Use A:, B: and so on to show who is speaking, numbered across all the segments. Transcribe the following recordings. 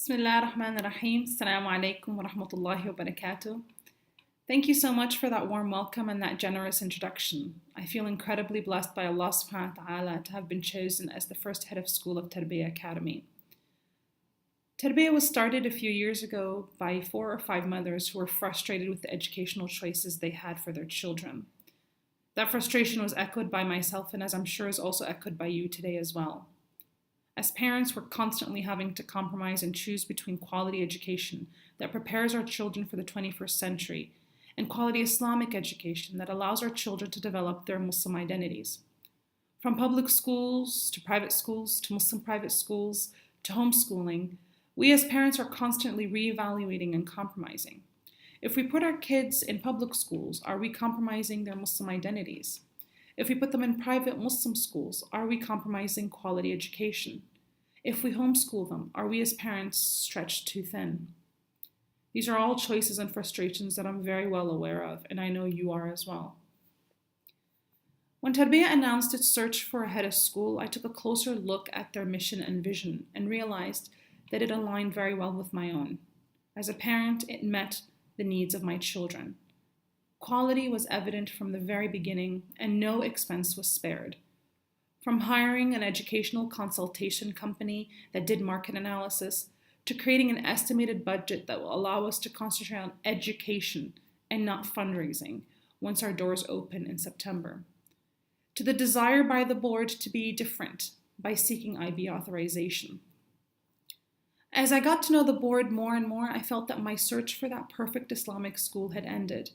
A: Bismillah ar-Rahman ar-Rahim. Assalamu alaikum wa rahmatullahi wa barakatuh. Thank you so much for that warm welcome and that generous introduction. I feel incredibly blessed by Allah subhanahu wa ta'ala to have been chosen as the first head of school of Tarbiyah Academy. Tarbiyah was started a few years ago by 4 or 5 mothers who were frustrated with the educational choices they had for their children. That frustration was echoed by myself, and as I'm sure is also echoed by you today as well. As parents, we're constantly having to compromise and choose between quality education that prepares our children for the 21st century and quality Islamic education that allows our children to develop their Muslim identities. From public schools to Muslim private schools to homeschooling, we as parents are constantly reevaluating and compromising. If we put our kids in public schools, are we compromising their Muslim identities? If we put them in private Muslim schools, are we compromising quality education? If we homeschool them, are we as parents stretched too thin? These are all choices and frustrations that I'm very well aware of, and I know you are as well. When Tarbiyah announced its search for a head of school, I took a closer look at their mission and vision and realized that it aligned very well with my own. As a parent, it met the needs of my children. Quality was evident from the very beginning, and no expense was spared. From hiring an educational consultation company that did market analysis, to creating an estimated budget that will allow us to concentrate on education and not fundraising once our doors open in September, to the desire by the board to be different by seeking IB authorization. As I got to know the board more and more, I felt that my search for that perfect Islamic school had ended.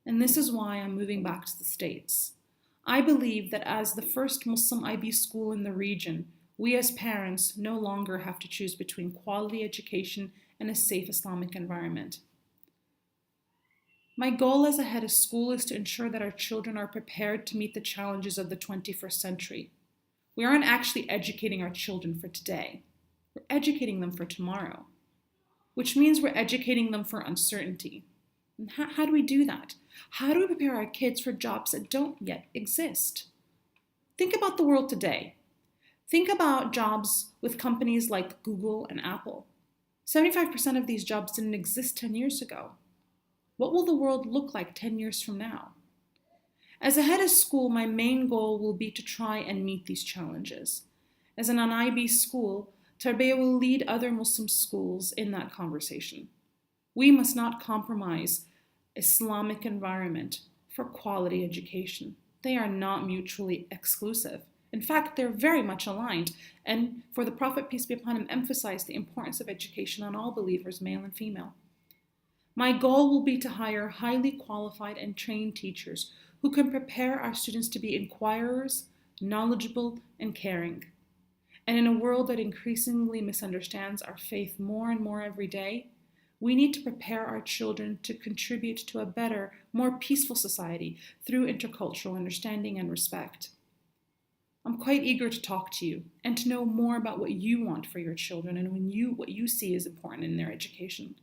A: And this is why I'm moving back to the States. I believe that as the first Muslim IB school in the region, we as parents no longer have to choose between quality education and a safe Islamic environment. My goal as a head of school is to ensure that our children are prepared to meet the challenges of the 21st century. We aren't actually educating our children for today. We're educating them for tomorrow, which means we're educating them for uncertainty. And how do we do that? How do we prepare our kids for jobs that don't yet exist? Think about the world today. Think about jobs with companies like Google and Apple. 75% of these jobs didn't exist 10 years ago. What will the world look like 10 years from now? As a head of school, my main goal will be to try and meet these challenges. As an IB school, Tarbiyah will lead other Muslim schools in that conversation. We must not compromise Islamic environment for quality education. They are not mutually exclusive. In fact, they're very much aligned. And for the Prophet, peace be upon him, emphasized the importance of education on all believers, male and female. My goal will be to hire highly qualified and trained teachers who can prepare our students to be inquirers, knowledgeable, and caring. And in a world that increasingly misunderstands our faith more and more every day, we need to prepare our children to contribute to a better, more peaceful society through intercultural understanding and respect. I'm quite eager to talk to you and to know more about what you want for your children and what you see is important in their education.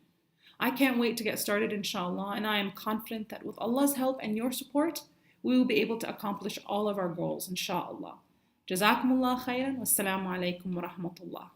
A: I can't wait to get started, inshallah, and I am confident that with Allah's help and your support, we will be able to accomplish all of our goals, inshallah. Jazakumullah khairan. Wassalamu alaikum wa rahmatullah.